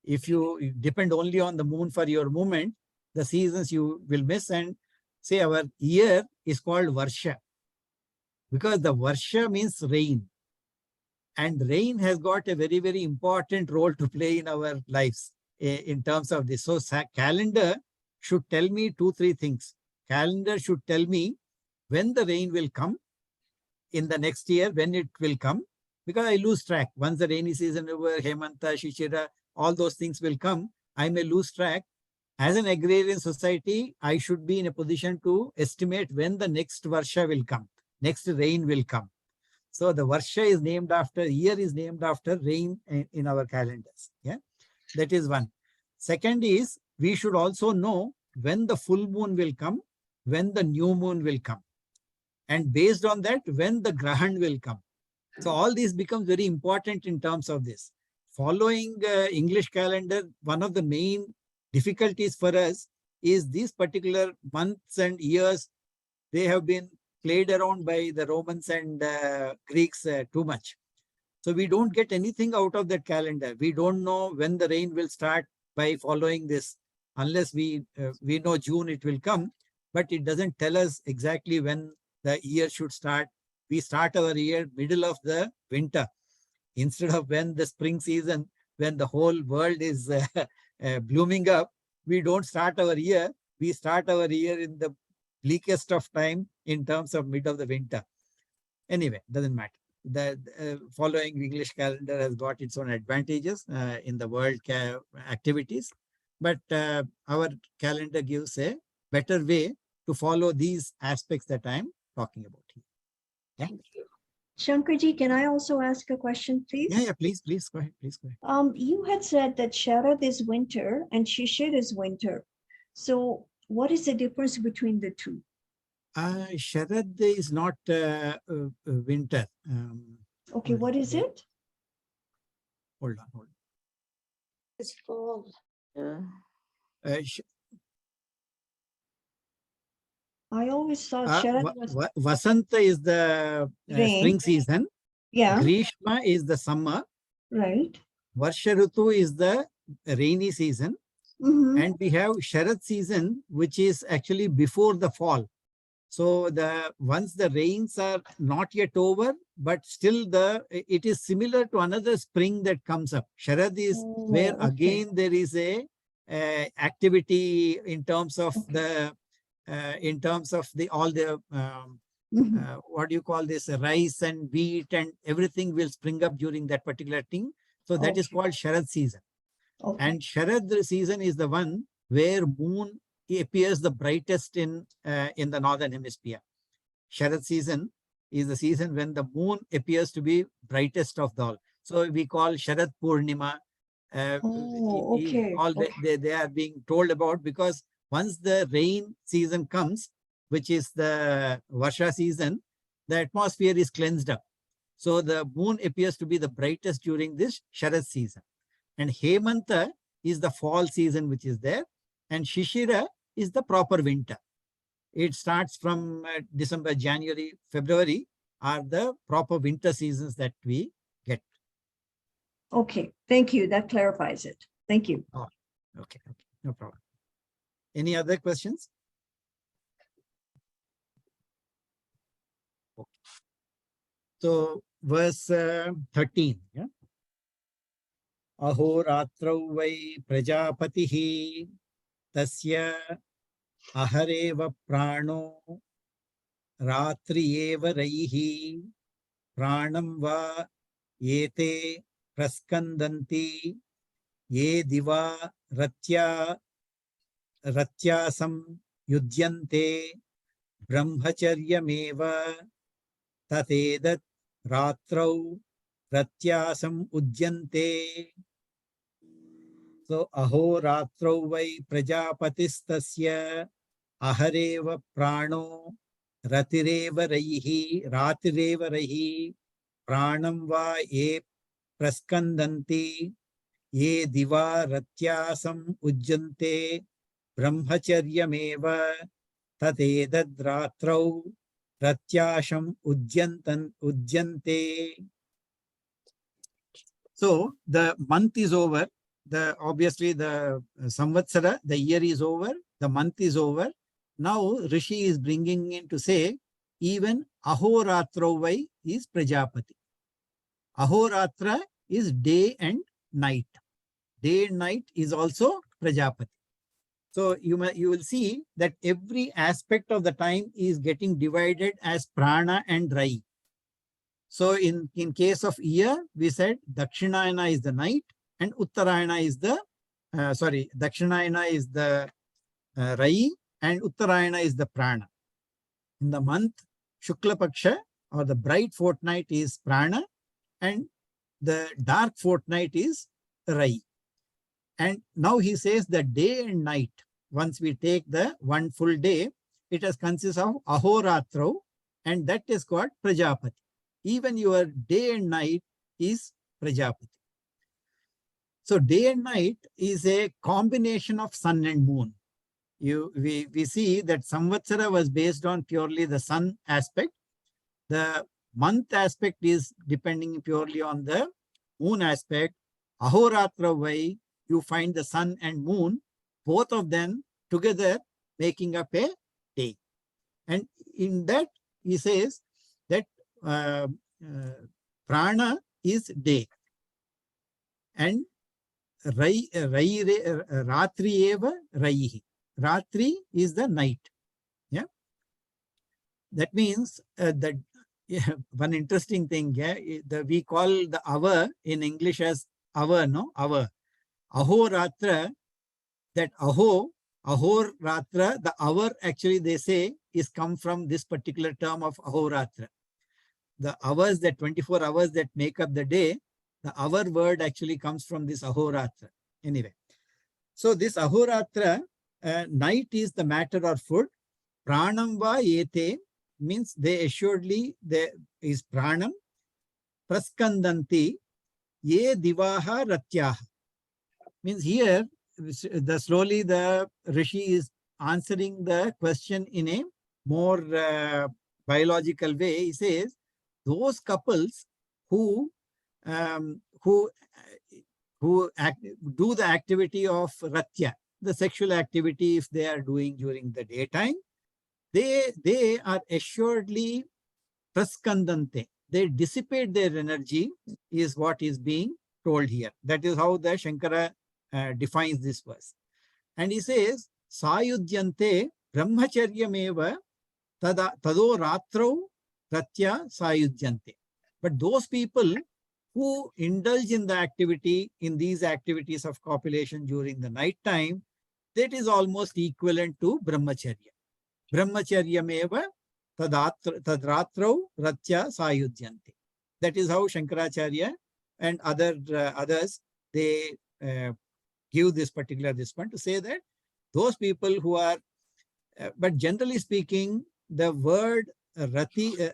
If you depend only on the moon for your movement, the seasons you will miss. And say our year is called Varsha, because the Varsha means rain. And rain has got a very, very important role to play in our lives in terms of this. So calendar should tell me 2-3 things. Calendar should tell me when the rain will come in the next year, when it will come, because I lose track. Once the rainy season over, Hemanta, Shishira, all those things will come, I may lose track. As an agrarian society, I should be in a position to estimate when the next Varsha will come, next rain will come. So the Varsha is named after, year is named after rain in our calendars. Yeah, that is one. Second is, we should also know when the full moon will come, when the new moon will come. And based on that, when the Grahan will come. So all this becomes very important in terms of this. Following English calendar, one of the main difficulties for us is these particular months and years, they have been played around by the Romans and Greeks too much. So we don't get anything out of that calendar. We don't know when the rain will start by following this, unless we know June it will come, but it doesn't tell us exactly when the year should start. We start our year middle of the winter instead of when the spring season, when the whole world is blooming up. We don't start our year. We start our year in the bleakest of time in terms of mid of the winter. Anyway, doesn't matter. The following English calendar has got its own advantages in the world activities, but our calendar gives a better way to follow these aspects that I'm talking about here. Thank you. Shankarji, can I also ask a question, please? Yeah, please go ahead. Please go ahead. You had said that Sharad is winter and Shishir is winter. So what is the difference between the two? Sharad is not winter. Okay, what is it? Hold on. It's fall. I always thought Sharad was Vasanta is the rain. spring season. Yeah, Grishma is the summer. right. Varsha Rutu is the rainy season. Mhm. And we have Sharad season, which is actually before the fall. So once the rains are not yet over, but still it is similar to another spring that comes up. Sharad is where Oh, okay. again there is a activity in terms of the all the Mhm. what do you call this, rice and wheat and everything will spring up during that particular thing. So that is Okay. called Sharad season. Okay. And Sharad season is the one where moon appears the brightest in the northern hemisphere. Sharad season is the season when the moon appears to be brightest of all. So we call Sharad Purnima. Oh, okay. They are being told about, because once the rain season comes, which is the Varsha season, the atmosphere is cleansed up. So the moon appears to be the brightest during this Sharad season. And Hemanta is the fall season which is there. And Shishira is the proper winter. It starts from December, January, February are the proper winter seasons that we get. Okay, thank you. That clarifies it. Thank you. Oh, okay, no problem. Any other questions? Okay. So verse 13. Yeah? Ahoratrau vai prajapatihi tasya ahareva prano ratriyeva raihi pranam va yete praskandanti ye diva ratyasam yudyante brahmacharyameva tatedat ratrau ratyasam udyante. So ahoratrau vai prajapatistasya ahareva prano ratireva raihi pranam va ye praskandanti ye diva ratyasam ujjante brahmacharyameva tatedadratrau ratyasham ujjante. So the month is over. Obviously the samvatsara, the year is over, the month is over. Now Rishi is bringing in to say even ahoratravai is Prajapati. Ahoratra is day and night. Day and night is also Prajapati. So you will see that every aspect of the time is getting divided as prana and rai. So in case of year, we said Dakshinayana is the night and Uttarayana is the, Dakshinayana is the rai and Uttarayana is the prana. In the month, Shukla Paksha or the bright fortnight is prana and the dark fortnight is rai. And now he says the day and night, once we take the one full day, it has consists of ahoratrau and that is called Prajapati. Even your day and night is Prajapati. So day and night is a combination of sun and moon. We see that Samvatsara was based on purely the sun aspect. The month aspect is depending purely on the moon aspect. Ahoratra way, you find the sun and moon, both of them together making up a day. And in that, he says that prana is day. And ratri eva raihi. Ratri is the night. Yeah. That means that one interesting thing, yeah, we call the hour in English as hour, no? Hour. Ahoratra, that ahor ratra, the hour actually they say is come from this particular term of ahoratra. The hours, that 24 hours that make up the day, the hour word actually comes from this ahoratra. Anyway, so this ahoratra, night is the matter or food. Pranam va ete means they assuredly there is pranam. Praskandanti ye divaha ratyaha means here slowly the Rishi is answering the question in a more biological way. He says those couples who do the activity of ratya, the sexual activity, if they are doing during the daytime, they are assuredly praskandante. They dissipate their energy, is what is being told here. That is how the Shankara defines this verse. And he says, sayudyante brahmacharyameva tado ratrau ratya sayudyante. But those people who indulge in the activity, in these activities of copulation during the night time, that is almost equivalent to brahmacharya. Brahmacharyameva tadratrau ratya sayudyante. That is how Shankaracharya and others, they give this particular one to say that those people who are, but generally speaking, the word ratya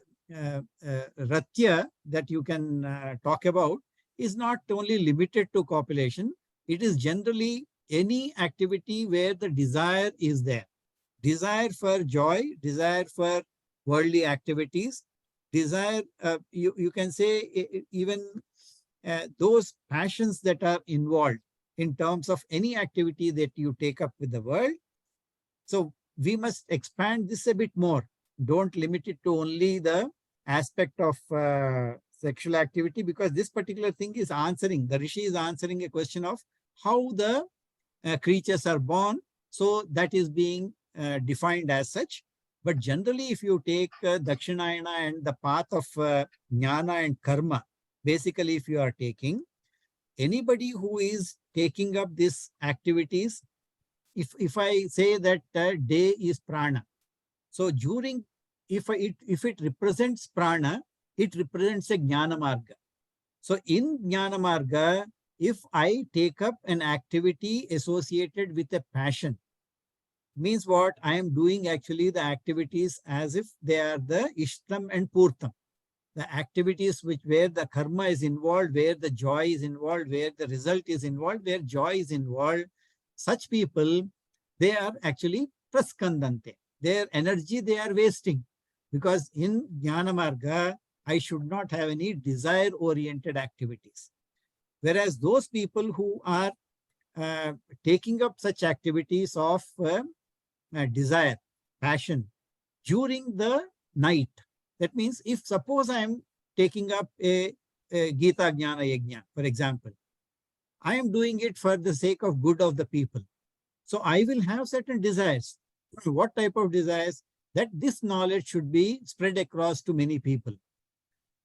that you can talk about is not only limited to copulation. It is generally any activity where the desire is there. Desire for joy, desire for worldly activities, desire, you can say even those passions that are involved in terms of any activity that you take up with the world. So we must expand this a bit more. Don't limit it to only the aspect of sexual activity, because this particular thing is answering, the Rishi is answering a question of how the creatures are born. So that is being defined as such. But generally, if you take Dakshinayana and the path of Jnana and Karma, basically if you are taking, anybody who is taking up these activities, if I say that day is prana, so during, if it represents prana, it represents a Jnana Marga. So in Jnana Marga, if I take up an activity associated with a passion, means what? I am doing actually the activities as if they are the Ishtam and Purtam. The activities where the karma is involved, where the joy is involved, where the result is involved, where joy is involved, such people, they are actually praskandante. Their energy they are wasting, because in Jnana Marga, I should not have any desire-oriented activities. Whereas those people who are taking up such activities of desire, passion, during the night, that means if suppose I am taking up a Gita Jnana Yajna, for example, I am doing it for the sake of good of the people. So I will have certain desires. What type of desires? That this knowledge should be spread across to many people.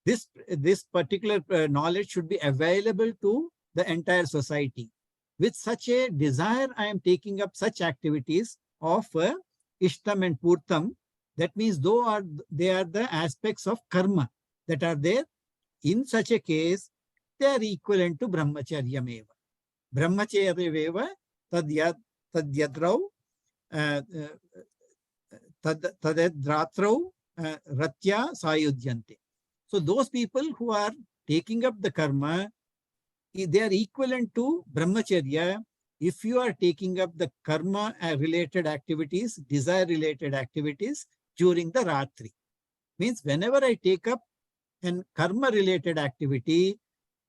This particular knowledge should be available to the entire society. With such a desire, I am taking up such activities of Ishtam and Purtam. That means they are the aspects of karma that are there. In such a case, they are equivalent to Brahmacharyameva. Brahmacharyameva tadyadrau tadratrau ratya sayudyante. So those people who are taking up the karma, they are equivalent to brahmacharya if you are taking up the karma related activities, desire related activities during the ratri. Means whenever I take up an karma related activity,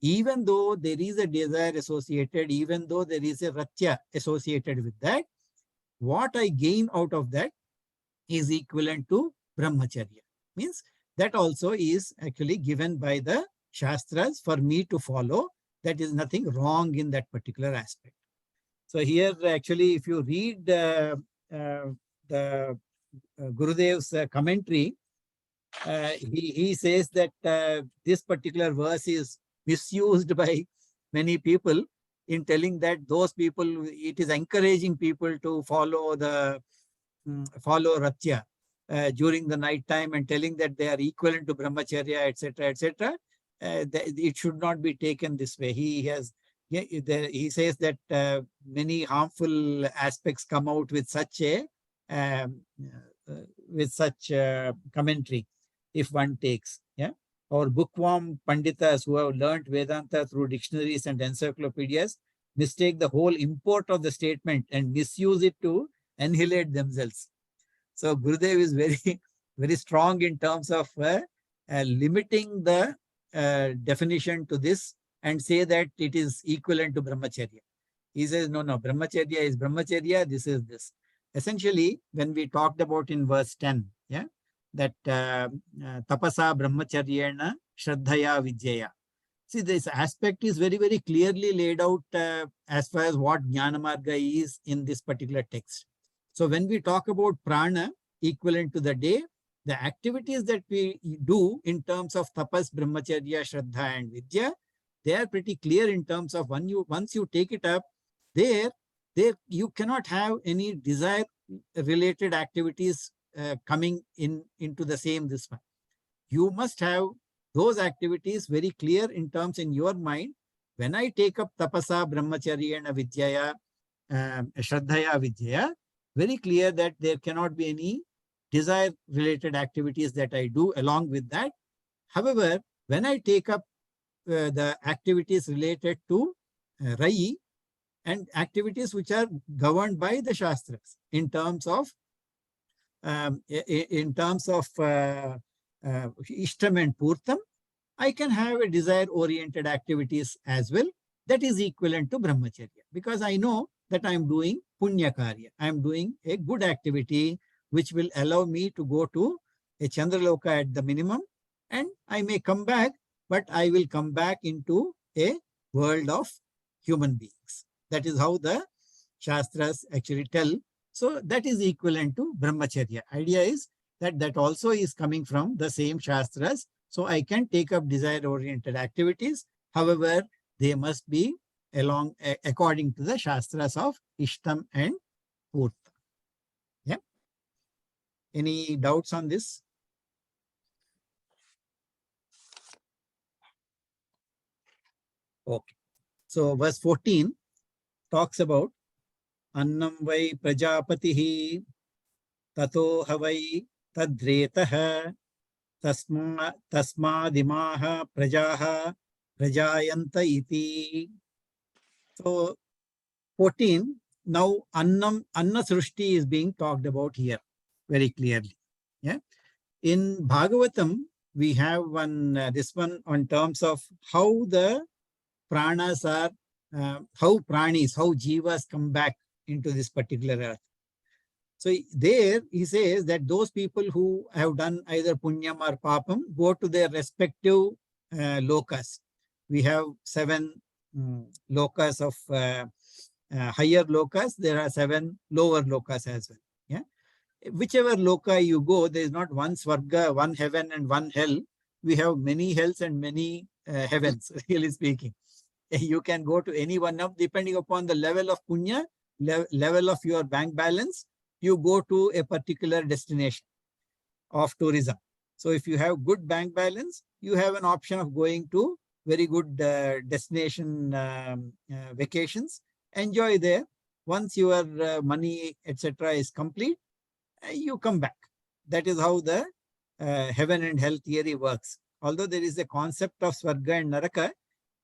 even though there is a desire associated, even though there is a ratya associated with that, what I gain out of that is equivalent to brahmacharya. Means that also is actually given by the Shastras for me to follow. That is nothing wrong in that particular aspect. So here actually if you read the Gurudev's commentary, he says that this particular verse is misused by many people in telling that those people, it is encouraging people to follow the follow Ratya during the night time and telling that they are equivalent to Brahmacharya, etc., etc. It should not be taken this way. He says that many harmful aspects come out with such a commentary if one takes. Yeah. Or bookworm Panditas who have learnt Vedanta through dictionaries and encyclopedias mistake the whole import of the statement and misuse it to annihilate themselves. So Gurudev is very, very strong in terms of limiting the definition to this and say that it is equivalent to Brahmacharya. He says, no, Brahmacharya is Brahmacharya, this is this. Essentially, when we talked about in verse 10, yeah, that tapasa brahmacharyena shraddhaya vidyaya. See, this aspect is very, very clearly laid out as far as what Jnana Marga is in this particular text. So when we talk about prana equivalent to the day, the activities that we do in terms of tapas, brahmacharya, shraddha and vidya, they are pretty clear in terms of once you take it up, there you cannot have any desire related activities coming into the same this one. You must have those activities very clear in terms in your mind. When I take up tapasa, brahmacharya and vidyaya, shraddhaya, vidyaya, very clear that there cannot be any desire related activities that I do along with that. However, when I take up the activities related to Rai and activities which are governed by the Shastras in terms of Ishtam and Purtam, I can have a desire-oriented activities as well. That is equivalent to Brahmacharya because I know that I am doing Punya Karya. I am doing a good activity which will allow me to go to a Chandraloka at the minimum and I may come back, but I will come back into a world of human beings. That is how the Shastras actually tell. So that is equivalent to Brahmacharya. Idea is that that also is coming from the same Shastras. So I can take up desire-oriented activities. However, they must be according to the Shastras of Ishtam and Purta. Yeah. Any doubts on this? Okay. So verse 14 talks about Annam vai prajapatihi tato havai tadretaha tasmadimaha prajaha prajayanta iti. So 14, now Anna Srushti is being talked about here very clearly. Yeah. In Bhagavatam, we have this one on terms of how the pranas are, how jivas come back into this particular earth. So there he says that those people who have done either punyam or papam go to their respective lokas. We have 7 lokas of higher lokas. There are 7 lower lokas as well. Yeah. Whichever loka you go, there is not one swarga, one heaven and one hell. We have many hells and many heavens, really speaking. You can go to any one of, depending upon the level of punya, level of your bank balance, you go to a particular destination of tourism. So if you have good bank balance, you have an option of going to very good destination vacations. Enjoy there. Once your money, etc. is complete, you come back. That is how the heaven and hell theory works. Although there is a concept of Swarga and Naraka,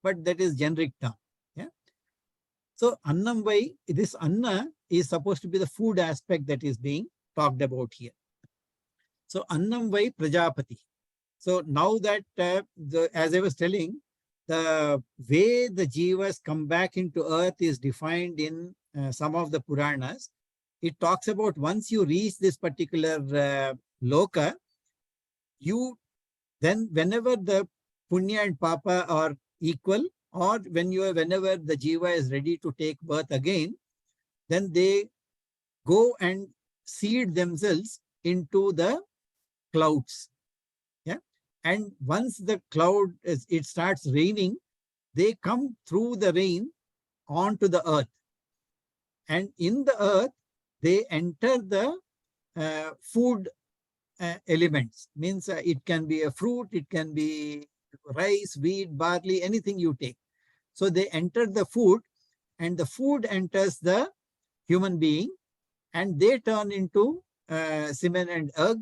but that is generic term. Yeah. So Annam vai, this Anna is supposed to be the food aspect that is being talked about here. So Annam vai Prajapati. So now that, as I was telling, the way the jivas come back into earth is defined in some of the Puranas. It talks about once you reach this particular loka, you then whenever the punya and papa are equal, or whenever the jiva is ready to take birth again, then they go and seed themselves into the clouds. Yeah. And once the cloud it starts raining, they come through the rain onto the earth. And in the earth, they enter the food elements. Means it can be a fruit, it can be rice, wheat, barley, anything you take. So they enter the food, and the food enters the human being, and they turn into semen and egg,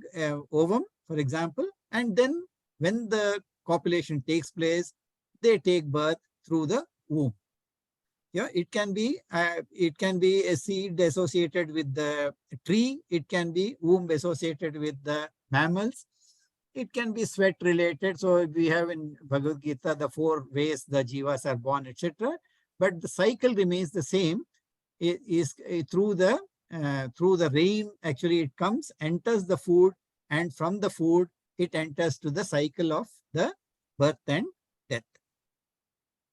ovum, for example. And then when the copulation takes place, they take birth through the womb. Yeah, it can be a seed associated with the tree. It can be womb associated with the mammals. It can be sweat related. So we have in Bhagavad Gita the 4 ways the jivas are born, etc. But the cycle remains the same. It is through the rain. Actually, it comes, enters the food, and from the food it enters to the cycle of the birth and death.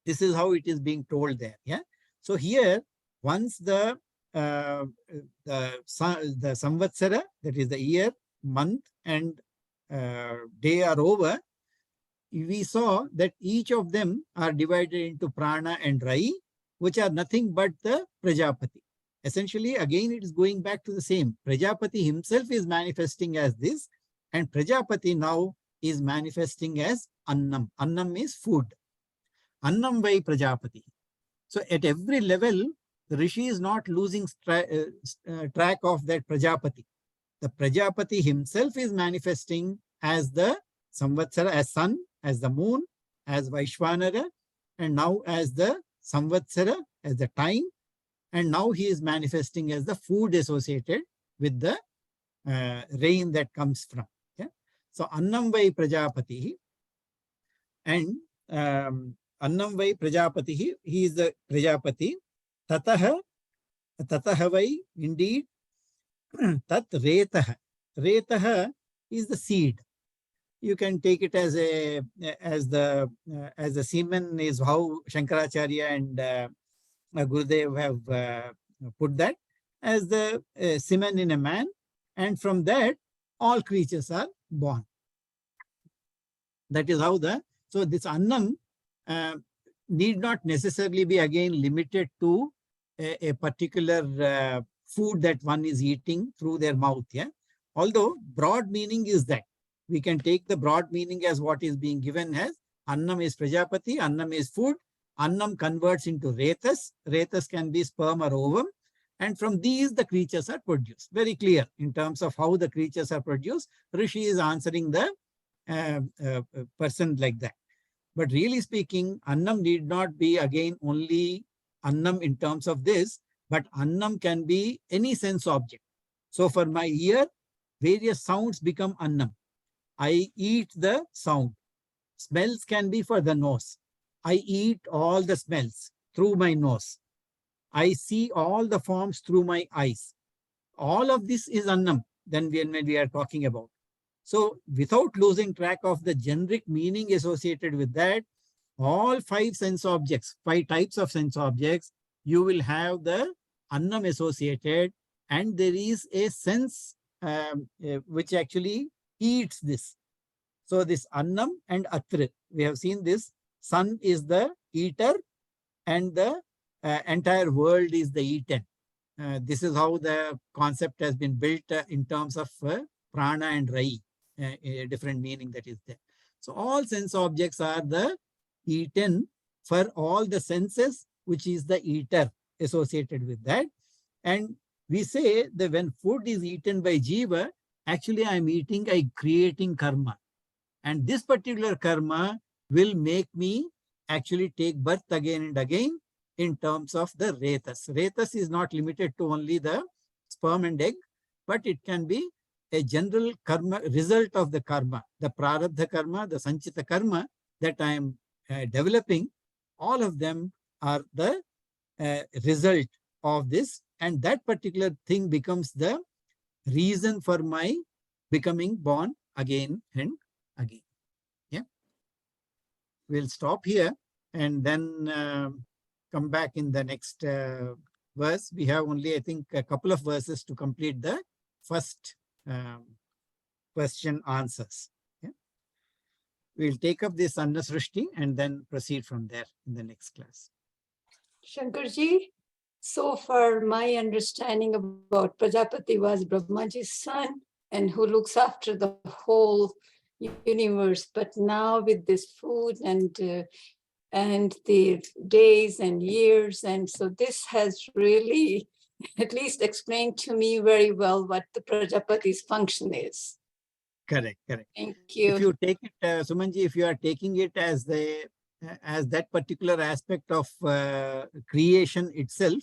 This is how it is being told there. Yeah. So here, once the samvatsara, that is the year, month, and day are over, we saw that each of them are divided into prana and rai, which are nothing but the Prajapati. Essentially, again, it is going back to the same. Prajapati himself is manifesting as this, and Prajapati now is manifesting as Annam. Annam is food. Annam vai Prajapati. So at every level, the Rishi is not losing track of that Prajapati. The Prajapati himself is manifesting as the Samvatsara, as sun, as the moon, as Vaishvanara, and now as the Samvatsara, as the time, and now he is manifesting as the food associated with the rain that comes from. Yeah? So Annam vai Prajapati, and Annam vai Prajapati, he is the Prajapati. Tataha vai, indeed, tat retaha. Retaha is the seed. You can take it as the semen is how Shankaracharya and Gurudev have put that as the semen in a man, and from that all creatures are born. That is how so this Annam need not necessarily be again limited to a particular food that one is eating through their mouth. Yeah. Although broad meaning is that we can take the broad meaning as what is being given as Annam is Prajapati, Annam is food. Annam converts into Retas. Retas can be sperm or ovum. And from these, the creatures are produced. Very clear in terms of how the creatures are produced. Rishi is answering the person like that. But really speaking, Annam need not be again only Annam in terms of this, but Annam can be any sense object. So for my ear, various sounds become Annam. I eat the sound. Smells can be for the nose. I eat all the smells through my nose. I see all the forms through my eyes. All of this is Annam then when we are talking about. So without losing track of the generic meaning associated with that, all 5 sense objects, 5 types of sense objects, you will have the Annam associated, and there is a sense which actually eats this. So this Annam and Atra, we have seen this. Sun is the eater and the entire world is the eaten. This is how the concept has been built in terms of prana and rai, a different meaning that is there. So all sense objects are the eaten for all the senses, which is the eater associated with that. And we say that when food is eaten by jiva, actually I'm eating, I'm creating karma. And this particular karma will make me actually take birth again and again in terms of the retas. Retas is not limited to only the sperm and egg, but it can be a general karma, result of the karma, the prarabdha karma, the sanchita karma that I am developing. All of them are the result of this, and that particular thing becomes the reason for my becoming born again and again. Yeah, we'll stop here and then come back in the next verse. We have only, I think, a couple of verses to complete the first question answers. Yeah? We'll take up this Anna Srishti and then proceed from there in the next class. Shankarji, so far my understanding about Prajapati was Brahmaji's son and who looks after the whole universe. But now with this food and the days and years, and so this has really at least explained to me very well what the Prajapati's function is. Correct, correct. Thank you. If you take it, Sumanji, if you are taking it as the as that particular aspect of creation itself,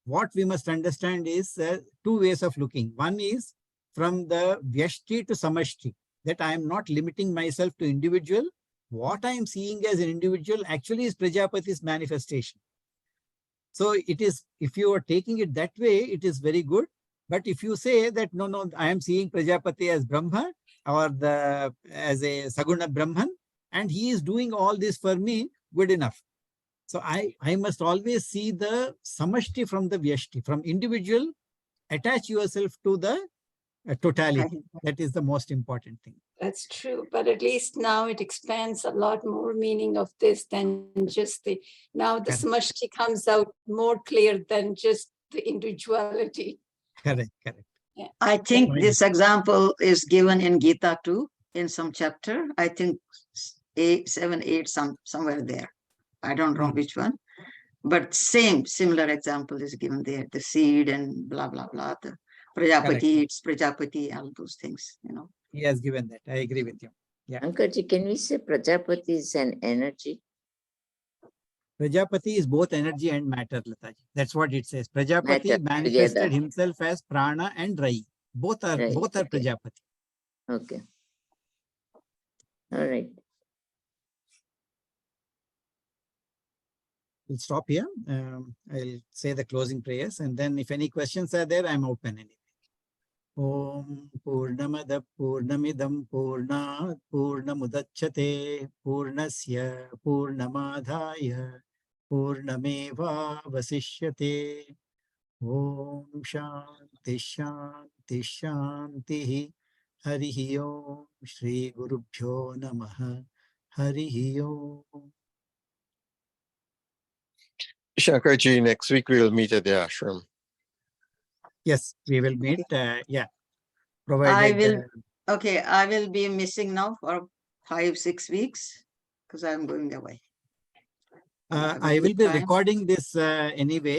what we must understand is two ways of looking. One is from the Vyashti to Samashti, that I am not limiting myself to individual. What I am seeing as an individual actually is Prajapati's manifestation. So it is, if you are taking it that way, it is very good. But if you say that, no, I am seeing Prajapati as Brahma or as a Saguna Brahman, and he is doing all this for me, good enough. So I must always see the samashti from the vyashti, from individual, attach yourself to the totality. That is the most important thing. That's true, but at least now it expands a lot more meaning of this than just now the samashti comes out more clear than just the individuality. Correct, correct. Yeah. I think this example is given in Gita too, in some chapter. I think 7, 8, somewhere there. I don't know which one, but similar example is given there. The seed and blah blah blah. The Prajapati eats Prajapati, all those things. He has given that. I agree with you. Yeah. Shankarji, can we say Prajapati is an energy? Prajapati is both energy and matter, Lataji. That's what it says. Prajapati Matter manifested together. himself as Prana and Rai. Both are Okay. Prajapati. Okay. All right. We'll stop here. I'll say the closing prayers, and then if any questions are there, I'm open anyway. Om Purnamada Purnamidam Purnat Purnamudachyate Purnasya Purnamadhaya Purnameva Vasishyate. Om Shanti Shanti Shanti. Harihi Om Shri Gurubhyo Namaha. Harihi Om. Shankarji, next week we will meet at the ashram. Yes, we will meet. Yeah, I provided. will. I will be missing now for 5-6 weeks because I'm going away. I will be recording this anyway.